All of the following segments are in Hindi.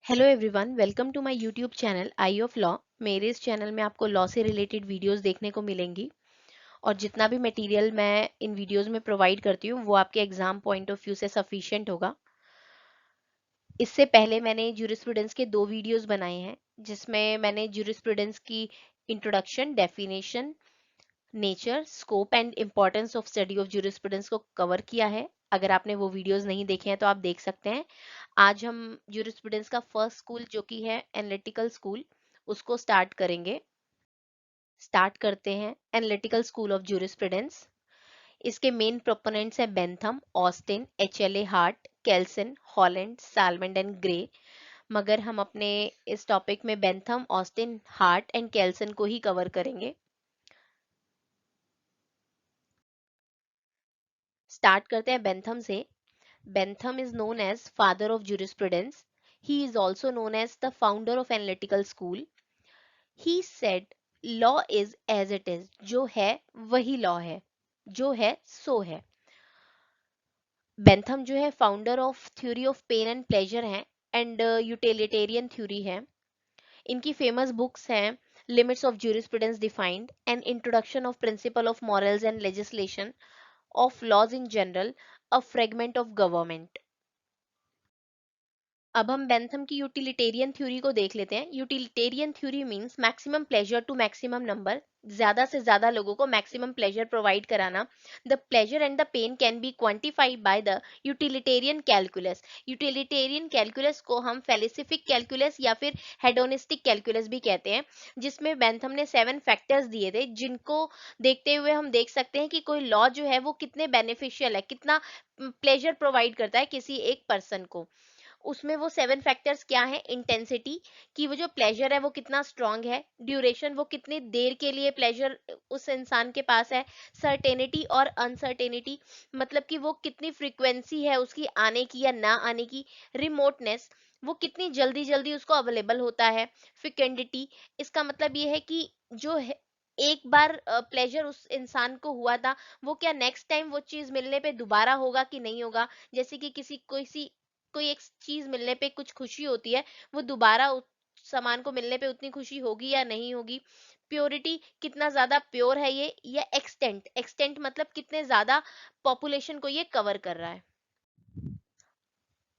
Hello everyone, welcome to my YouTube channel eye of law. मेरे इस चैनल में आपको लॉ से रिलेटेड वीडियोस देखने को मिलेंगी और जितना भी मटेरियल मैं इन वीडियोस में प्रोवाइड करती हूँ वो आपके एग्जाम पॉइंट ऑफ व्यू से सफिशिएंट होगा। इससे पहले मैंने ज्यूरिस्प्रूडेंस के दो वीडियोस बनाए हैं जिसमें मैंने ज्यूरिस्प्रूडेंस की introduction, definition, nature, scope and importance of study of jurisprudence को कवर किया है। अगर आपने वो वीडियोस नहीं देखे हैं तो आप देख सकते हैं। आज हम ज्यूरिस्प्रूडेंस का फर्स्ट स्कूल जो कि है एनालिटिकल स्कूल उसको स्टार्ट करेंगे। स्टार्ट करते हैं एनालिटिकल स्कूल ऑफ ज्यूरिस्प्रूडेंस। इसके मेन प्रोपोनेंट्स हैं Bentham, Austin, HLA Hart, Kelsen, Holland, Salmond and Gray. मगर हम अपने इस टॉपिक में Bentham, Austin, Hart and Kelsen को ही कवर करेंगे। स्टार्ट करते हैं बेंथम से। Bentham is known as father of jurisprudence. He is also known as the founder of analytical school. He said, law is as it is. जो है वही law है, जो है सो है। बेंथम जो है founder of theory of pain and pleasure हैं एंड यूटिलिटेरियन थ्योरी है। इनकी फेमस बुक्स हैं limits of jurisprudence defined, an introduction of principle of morals and legislation, of laws in general, a fragment of government. अब हम बेंथम की यूटिलिटेरियन थ्योरी को देख लेते हैं। Utilitarian theory means maximum pleasure to maximum number, ज्यादा से ज्यादा लोगों को मैक्सिमम प्लेजर प्रोवाइड कराना। The pleasure and the pain can be quantified by the utilitarian calculus. Utilitarian calculus को हम फेलिसिफिक कैलकुलस या फिर हेडोनिस्टिक कैलकुलस भी कहते हैं, जिसमें बेंथम ने 7 फैक्टर्स दिए थे जिनको देखते हुए हम देख सकते हैं कि कोई लॉ जो है वो कितने बेनिफिशियल है, कितना प्लेजर प्रोवाइड करता है किसी एक पर्सन को। उसमें वो 7 फैक्टर्स क्या है? इंटेंसिटी, कि वो जो प्लेजर है वो कितना स्ट्रांग है। ड्यूरेशन, वो कितनी देर के लिए प्लेजर उस इंसान के पास है। सर्टेनिटी और अनसर्टेनिटी, मतलब कि वो कितनी फ्रीक्वेंसी है उसकी आने की या ना आने की। रिमोटनेस, वो कितनी जल्दी जल्दी उसको अवेलेबल होता है। फिकेंडिटी, इसका मतलब ये है कि जो है एक बार प्लेजर उस इंसान को हुआ था, वो क्या नेक्स्ट टाइम वो चीज मिलने पे दोबारा होगा कि नहीं होगा। जैसे कि किसी किसी कोई एक चीज मिलने पे कुछ खुशी होती है, वो दोबारा उस सामान को मिलने पे उतनी खुशी होगी या नहीं होगी। प्योरिटी, कितना ज्यादा प्योर है ये। या एक्सटेंट, एक्सटेंट मतलब कितने ज्यादा पॉपुलेशन को ये कवर कर रहा है।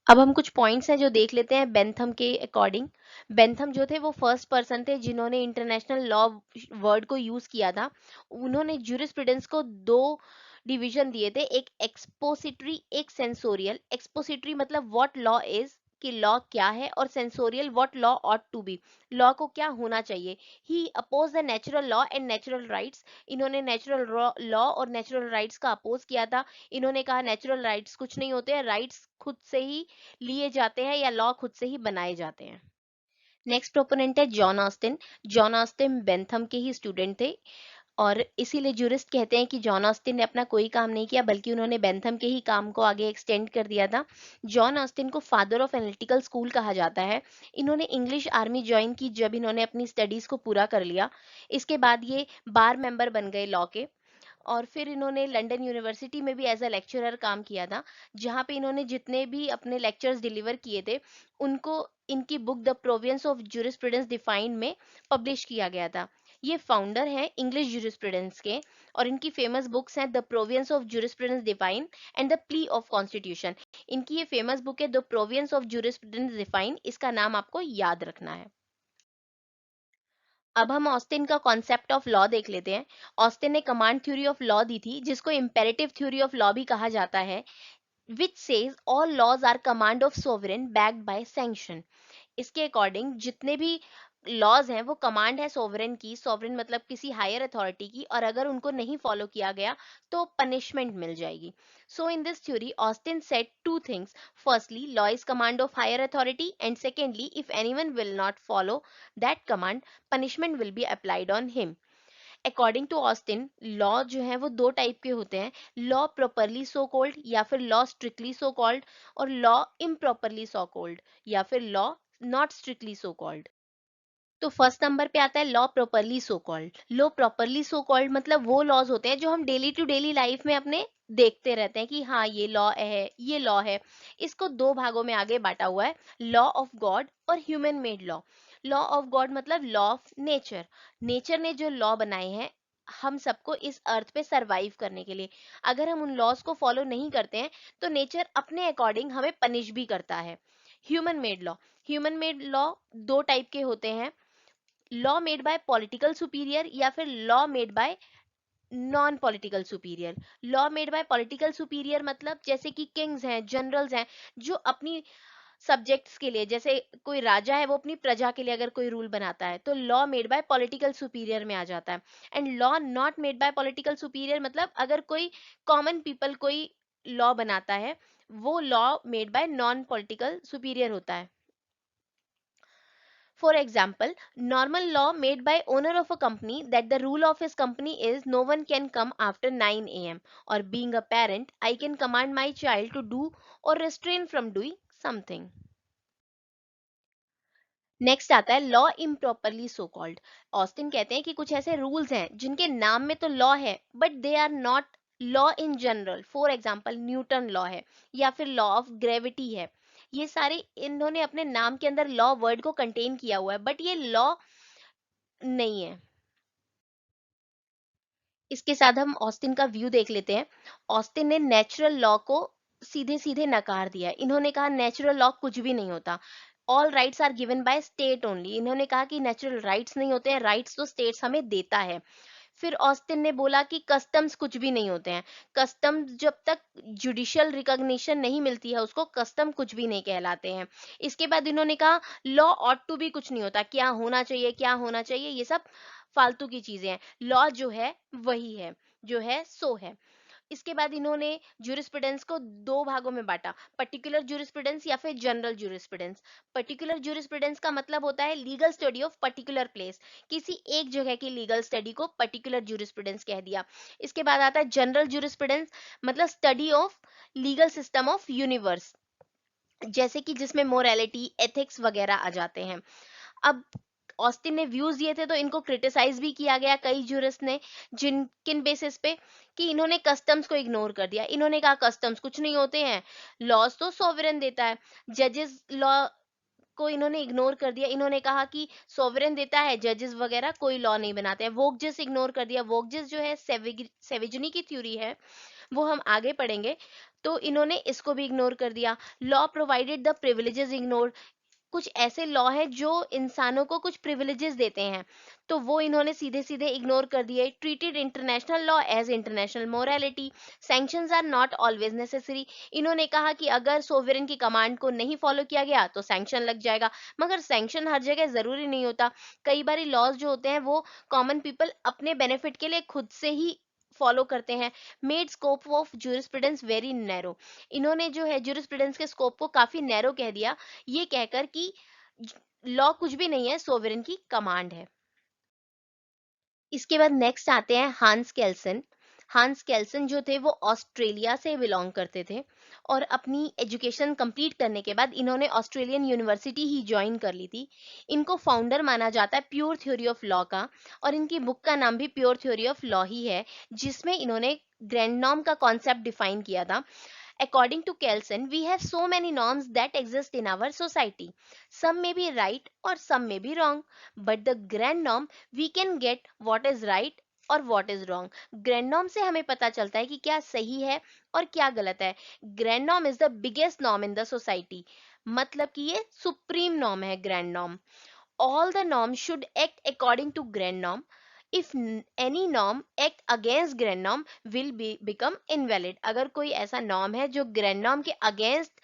अब हम कुछ पॉइंट्स हैं जो देख लेते हैं बेंथम के अकॉर्डिंग। बेंथम जो थे वो फर्स्ट पर्सन थे जिन्होंने इंटरनेशनल लॉ वर्ड को यूज किया था। उन्होंने ज्यूरिस्प्रूडेंस को दो डिवीजन दिए थे, एक एक्सपोसिटरी, एक सेंसोरियल। एक्सपोसिटरी मतलब व्हाट लॉ इज, कि लॉ क्या है, और censorial what law ought to be, law को क्या होना चाहिए। He oppose the natural law and natural rights. इन्होंने नेचुरल लॉ और नेचुरल राइट्स का अपोज किया था। इन्होंने कहा नेचुरल राइट्स कुछ नहीं होते हैं, राइट्स खुद से ही लिए जाते हैं या लॉ खुद से ही बनाए जाते हैं। नेक्स्ट प्रोपोनेंट है John Austin. John Austin Bentham के ही स्टूडेंट थे और इसीलिए जूरिस्ट कहते हैं कि जॉन ऑस्टिन ने अपना कोई काम नहीं किया बल्कि उन्होंने बेंथम के ही काम को आगे एक्सटेंड कर दिया था। जॉन ऑस्टिन को फादर ऑफ एनालिटिकल स्कूल कहा जाता है। इन्होंने इंग्लिश आर्मी ज्वाइन की जब इन्होंने अपनी स्टडीज को पूरा कर लिया। इसके बाद ये बार मेंबर बन गए लॉ के, और फिर इन्होंने लंदन यूनिवर्सिटी में भी एज अ लेक्चरर काम किया था, जहाँ पे इन्होंने जितने भी अपने लेक्चर्स डिलीवर किए थे उनको इनकी book the province of jurisprudence defined में पब्लिश किया गया था। ये फाउंडर हैं इंग्लिश ज्यूरिस्प्रूडेंस के और इनकी फेमस बुक्स हैं the province of jurisprudence defined and the plea of constitution. इनकी ये फेमस बुक है the province of jurisprudence defined, इसका नाम आपको याद रखना है। अब हम ऑस्टिन का कॉन्सेप्ट ऑफ लॉ देख लेते हैं। ऑस्टिन ने कमांड थ्योरी ऑफ लॉ दी थी जिसको इम्पेरेटिव थ्योरी ऑफ लॉ भी कहा जाता है, which says all laws are command of sovereign backed by sanction. इसके अकॉर्डिंग जितने भी लॉज हैं वो कमांड है सोवरेन की, सोवरेन मतलब किसी हायर अथॉरिटी की, और अगर उनको नहीं फॉलो किया गया तो पनिशमेंट मिल जाएगी। So in this theory Austin said two things, firstly law is command of higher authority and secondly if anyone will not follow that command punishment will be applied on him. According to Austin law जो है वो दो टाइप के होते हैं, लॉ प्रॉपरली सो कॉल्ड या फिर लॉ स्ट्रिक्टली सो कॉल्ड, और लॉ इम्प्रॉपरली सो कॉल्ड या फिर law not strictly so called. तो फर्स्ट नंबर पे आता है law properly so called. Law properly so called मतलब वो लॉज होते हैं जो हम डेली टू डेली लाइफ में अपने देखते रहते हैं कि हाँ ये लॉ है, ये लॉ है। इसको दो भागों में आगे बांटा हुआ है, लॉ ऑफ गॉड और human made law. Law of God मतलब लॉ ऑफ नेचर। नेचर ने जो लॉ बनाए हैं हम सबको इस अर्थ पे सरवाइव करने के लिए, अगर हम उन लॉज को फॉलो नहीं करते हैं तो नेचर अपने अकॉर्डिंग हमें पनिश भी करता है। Human made law, human made law दो टाइप के होते हैं, law made by political superior या फिर law made by non political superior. Law made by political superior मतलब जैसे कि किंग्स हैं, जनरल्स हैं, जो अपनी सब्जेक्ट्स के लिए, जैसे कोई राजा है वो अपनी प्रजा के लिए अगर कोई रूल बनाता है तो law made by political superior में आ जाता है। And law not made by political superior मतलब अगर कोई कॉमन पीपल कोई लॉ बनाता है वो law made by non political superior होता है। For example, normal law made by owner of a company that the rule of his company is no one can come after 9 a.m. Or being a parent, I can command my child to do or restrain from doing something. Next आता है law improperly so called. Austin कहते हैं कि कुछ ऐसे रूल्स हैं जिनके नाम में तो लॉ है but they are not law in general. For example Newton law है या फिर लॉ ऑफ ग्रेविटी है, ये सारे इन्होंने अपने नाम के अंदर लॉ वर्ड को कंटेन किया हुआ है बट ये लॉ नहीं है। इसके साथ हम ऑस्टिन का व्यू देख लेते हैं। ऑस्टिन ने नेचुरल लॉ को सीधे सीधे नकार दिया है। इन्होंने कहा नेचुरल लॉ कुछ भी नहीं होता, all rights are given by state only. इन्होंने कहा कि नेचुरल राइट्स नहीं होते हैं, राइट्स तो स्टेट्स हमें देता है। फिर ऑस्टिन ने बोला कि कस्टम्स कुछ भी नहीं होते हैं, कस्टम्स जब तक जुडिशियल रिकॉग्निशन नहीं मिलती है उसको कस्टम कुछ भी नहीं कहलाते हैं। इसके बाद इन्होंने कहा लॉ ऑट टू भी कुछ नहीं होता, क्या होना चाहिए क्या होना चाहिए ये सब फालतू की चीजें हैं, लॉ जो है वही है, जो है सो है। इसके बाद इन्होंने ज्यूरिस्प्रूडेंस को दो भागों में बांटा, पर्टिकुलर ज्यूरिस्प्रूडेंस या फिर जनरल ज्यूरिस्प्रूडेंस। पर्टिकुलर ज्यूरिस्प्रूडेंस का मतलब होता है legal study of particular place, किसी एक जगह की लीगल स्टडी को पर्टिकुलर ज्यूरिस्प्रूडेंस कह दिया। इसके बाद आता है जनरल ज्यूरिस्प्रूडेंस मतलब study of legal system of universe, जैसे कि जिसमें मोरालिटी एथिक्स वगैरह आ जाते हैं। अब ऑस्टिन ने व्यूज दिए थे तो इनको क्रिटिसाइज भी किया गया कई जूरिस्ट ने, जिन किन बेसिस पे कि इन्होंने कस्टम्स को इग्नोर कर दिया। इन्होंने कहा कस्टम्स कुछ नहीं होते हैं, लॉज तो सॉवरेन देता है। जजेस लॉ को इन्होंने इग्नोर कर दिया, इन्होंने कहा कि सॉवरेन देता है, जजेस वगैरह कोई लॉ नहीं बनाते हैं। वोकजेस इग्नोर कर दिया, वोकजेस जो है सेविजनी की थ्योरी है वो हम आगे पढ़ेंगे, तो इन्होंने इसको भी इग्नोर कर दिया। Law provided the privileges ignore, कुछ ऐसे लॉ है जो इंसानों को कुछ प्रिविलेजेस देते हैं तो वो इन्होंने सीधे सीधे इग्नोर कर दिए। Treated international law as international morality, sanctions are not always necessary. इन्होंने कहा कि अगर सोवरेन की कमांड को नहीं फॉलो किया गया तो सैंक्शन लग जाएगा, मगर सैंक्शन हर जगह जरूरी नहीं होता। कई बार लॉज जो होते हैं वो कॉमन पीपल अपने बेनिफिट के लिए खुद से ही फॉलो करते हैं। Made scope of jurisprudence very narrow, इन्होंने जो है ज्यूरिस्प्रूडेंस के स्कोप को काफी नैरो कह दिया, ये कहकर कि लॉ कुछ भी नहीं है, सोवरेन की कमांड है। इसके बाद नेक्स्ट आते हैं हांस केल्सन। हांस केल्सन जो थे वो ऑस्ट्रेलिया से बिलोंग करते थे और अपनी एजुकेशन कंप्लीट करने के बाद इन्होंने ऑस्ट्रेलियन यूनिवर्सिटी ही ज्वाइन कर ली थी। इनको फाउंडर माना जाता है प्योर थ्योरी ऑफ लॉ का, और इनकी बुक का नाम भी प्योर थ्योरी ऑफ लॉ ही है, जिसमें इन्होंने ग्रैंड नॉर्म का कॉन्सेप्ट डिफाइन किया था। According to Kelsen, we have so many norms that exist in our society. Some may be right or some may be wrong, but the grand norm we can get what is right और what is wrong. Grand norm से हमें पता चलता है कि क्या सही है और क्या गलत है। Grand norm is the biggest norm in the society, मतलब कि ये सुप्रीम नॉर्म है grand norm. All the norms should act according to grand norm. If any norm act against grand norm will become invalid. अगर कोई ऐसा नॉर्म है जो ग्रैंड नॉर्म के अगेंस्ट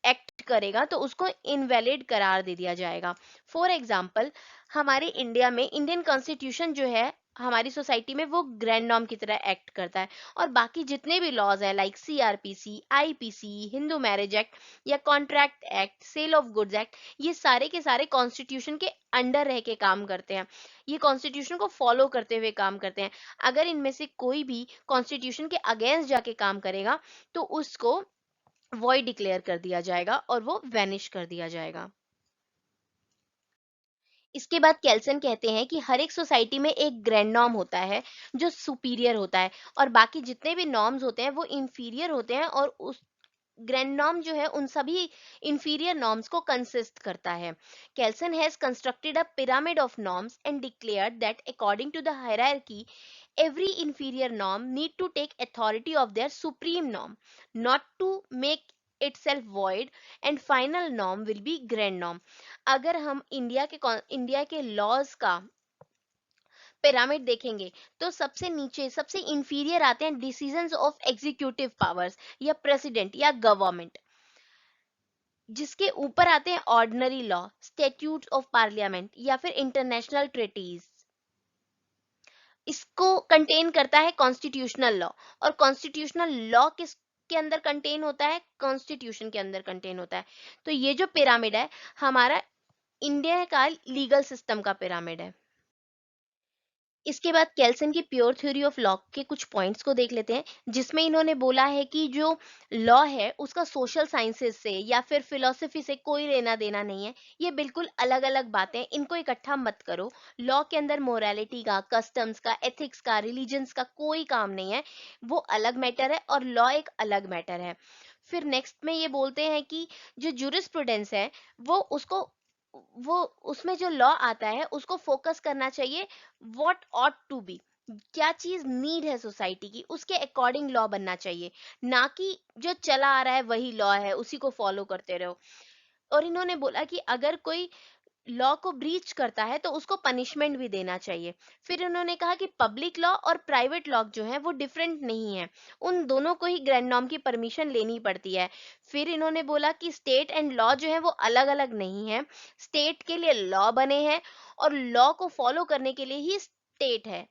एक्ट करेगा तो उसको इनवैलिड करार दे दिया जाएगा। फॉर एग्जाम्पल हमारे इंडिया में इंडियन कॉन्स्टिट्यूशन जो है हमारी सोसाइटी में वो ग्रैंड नॉर्म की तरह एक्ट करता है, और बाकी जितने भी लॉज है like CrPC, IPC, Hindu marriage act या contract act, sale of goods act, ये सारे के सारे कॉन्स्टिट्यूशन के अंडर रह के काम करते हैं, ये कॉन्स्टिट्यूशन को फॉलो करते हुए काम करते हैं। अगर इनमें से कोई भी कॉन्स्टिट्यूशन के अगेंस्ट जाके काम करेगा तो उसको वॉइड डिक्लेयर कर दिया जाएगा और वो वैनिश कर दिया जाएगा। इसके बाद केल्सन कहते हैं कि हर एक सोसाइटी में एक ग्रैंड नॉर्म होता है जो सुपीरियर होता है, और बाकी जितने भी नॉर्म्स होते हैं वो इंफीरियर होते हैं, और उस ग्रैंड नॉर्म जो है उन सभी इंफीरियर नॉर्म्स को कंसिस्ट करता है. Kelsen has constructed a pyramid of norms and declared that according to the hierarchy every inferior norm need to take authority of their supreme norm, not to make itself void, and final norm will be grand norm. अगर हम इंडिया के लॉज का पिरामिड देखेंगे तो सबसे नीचे सबसे इंफीरियर आते हैं डिसीजंस ऑफ एग्जीक्यूटिव पावर्स या प्रेसिडेंट या गवर्नमेंट, जिसके ऊपर आते हैं ordinary law, statute of parliament या फिर इंटरनेशनल ट्रीटीज. इसको कंटेन करता है कॉन्स्टिट्यूशनल लॉ, और कॉन्स्टिट्यूशनल लॉ किस के अंदर कंटेन होता है, कॉन्स्टिट्यूशन के अंदर कंटेन होता है. तो ये जो पिरामिड है हमारा इंडिया का लीगल सिस्टम का पिरामिड है. इसके बाद केल्सन की प्योर थ्योरी ऑफ लॉ के कुछ पॉइंट्स को देख लेते हैं, जिसमें इन्होंने बोला है कि जो लॉ है उसका सोशल साइंसेस से या फिर फिलोसफी से कोई लेना देना नहीं है. ये बिल्कुल अलग अलग बातें, इनको इकट्ठा मत करो. लॉ के अंदर मोरालिटी का, कस्टम्स का, एथिक्स का, रिलीजन्स का कोई काम नहीं है. वो अलग मैटर है और लॉ एक अलग मैटर है. फिर नेक्स्ट में ये बोलते हैं कि जो जूरिस्प्रूडेंस है वो उसमें जो लॉ आता है उसको फोकस करना चाहिए व्हाट ऑट टू बी, क्या चीज नीड है सोसाइटी की उसके अकॉर्डिंग लॉ बनना चाहिए, ना कि जो चला आ रहा है वही लॉ है उसी को फॉलो करते रहो. और इन्होंने बोला कि अगर कोई लॉ को ब्रीच करता है तो उसको पनिशमेंट भी देना चाहिए. फिर उन्होंने कहा कि पब्लिक लॉ और प्राइवेट लॉ जो है वो डिफरेंट नहीं है, उन दोनों को ही ग्रैंड नॉर्म की परमिशन लेनी पड़ती है. फिर इन्होंने बोला कि स्टेट एंड लॉ जो है वो अलग अलग नहीं है, स्टेट के लिए लॉ बने हैं और लॉ को फॉलो करने के लिए ही स्टेट है.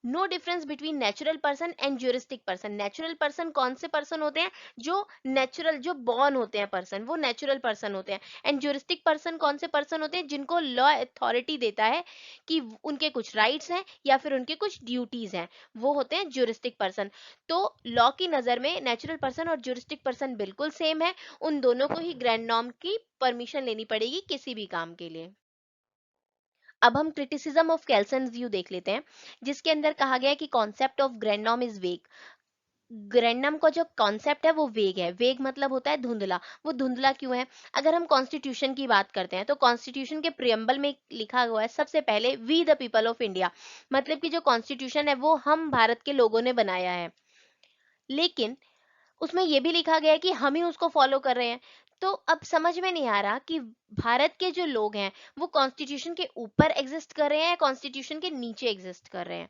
No difference between natural person and juristic person. Natural person कौन से पर्सन होते हैं, जो नेचुरल जो बॉर्न होते हैं पर्सन, वो नेचुरल पर्सन होते हैं. एंड ज्यूरिस्टिक पर्सन कौन से पर्सन होते हैं, जिनको लॉ अथॉरिटी देता है कि उनके कुछ राइट्स हैं या फिर उनके कुछ ड्यूटीज हैं, वो होते हैं ज्यूरिस्टिक पर्सन. तो लॉ की नजर में नेचुरल पर्सन और ज्यूरिस्टिक पर्सन बिल्कुल सेम है, उन दोनों को ही ग्रैंड नॉर्म की परमिशन लेनी पड़ेगी किसी भी काम के लिए. अब हम क्रिटिसिज्म ऑफ केल्सन व्यू देख लेते हैं, जिसके अंदर कहा गया है कि कॉन्सेप्ट ऑफ ग्रैंडनॉम इज वेग. ग्रैंडनम का जो कॉन्सेप्ट है वो वेग है. वेग मतलब होता है धुंधला. वो धुंधला क्यों है, अगर हम कॉन्स्टिट्यूशन की बात करते हैं तो कॉन्स्टिट्यूशन के प्रियम्बल में लिखा हुआ है सबसे पहले we the people of India, मतलब कि जो कॉन्स्टिट्यूशन है वो हम भारत के लोगों ने बनाया है. लेकिन उसमें ये भी लिखा गया है कि हम ही उसको फॉलो कर रहे हैं. तो अब समझ में नहीं आ रहा कि भारत के जो लोग हैं वो कॉन्स्टिट्यूशन के ऊपर एग्जिस्ट कर रहे हैं या कॉन्स्टिट्यूशन के नीचे एग्जिस्ट कर रहे हैं.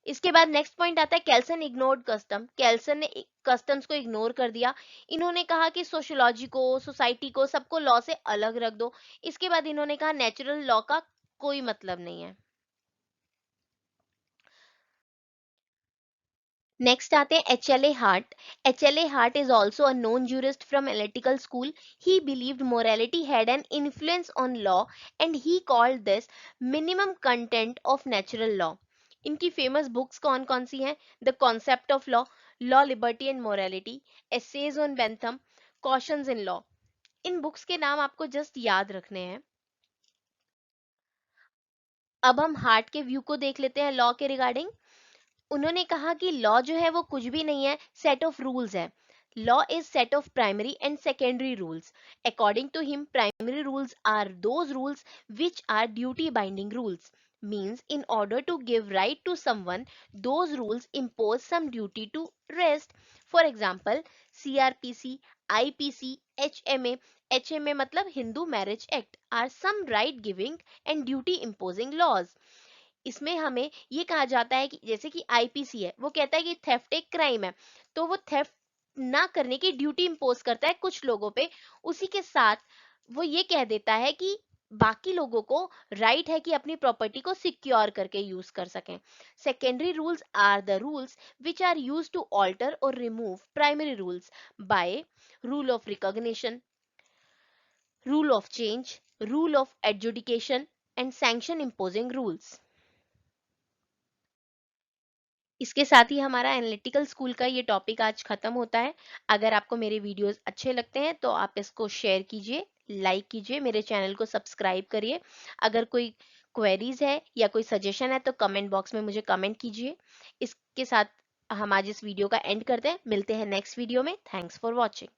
इसके बाद नेक्स्ट पॉइंट आता है केल्सन इग्नोर्ड कस्टम. केल्सन ने कस्टम्स को इग्नोर कर दिया. इन्होंने कहा कि सोशियोलॉजी को, सोसाइटी को, सबको लॉ से अलग रख दो. इसके बाद इन्होंने कहा नेचुरल लॉ का कोई मतलब नहीं है. नेक्स्ट आते हैं HLA heart. HLA heart is also a known jurist from analytical school. He believed morality had an influence on law and he called this minimum content of natural law. इनकी फेमस बुक्स कौन कौन सी हैं, the concept of law, law liberty and morality, essays on Bentham, causation in law. इन बुक्स के नाम आपको जस्ट याद रखने हैं. अब हम हार्ट के व्यू को देख लेते हैं लॉ के रिगार्डिंग. उन्होंने कहा कि लॉ जो है वो कुछ भी नहीं है, सेट ऑफ रूल्स है. Law is set of primary and secondary rules. According to him primary rules are those rules which are duty binding rules. Means in order to give right to someone, those rules impose some duty to rest. For example, CRPC, IPC, HMA. HMA मतलब Hindu marriage act are some right giving and duty imposing laws. इसमें हमें ये कहा जाता है कि जैसे कि आईपीसी है वो कहता है कि थेफ्ट एक क्राइम है, तो वो थेफ्ट ना करने की ड्यूटी इंपोज करता है कुछ लोगों पे. उसी के साथ वो ये कह देता है कि बाकी लोगों को राइट है कि अपनी प्रॉपर्टी को सिक्योर करके यूज कर सकें. Secondary rules are the rules which are use to alter और remove primary rules by rule of recognition, rule of change, rule of adjudication and sanction imposing rules. इसके साथ ही हमारा एनालिटिकल स्कूल का ये टॉपिक आज खत्म होता है. अगर आपको मेरे वीडियोस अच्छे लगते हैं तो आप इसको शेयर कीजिए, लाइक कीजिए, मेरे चैनल को सब्सक्राइब करिए। अगर कोई क्वेरीज है या कोई सजेशन है तो कमेंट बॉक्स में मुझे कमेंट कीजिए। इसके साथ हम आज इस वीडियो का एंड करते हैं, मिलते हैं नेक्स्ट वीडियो में। Thanks for watching.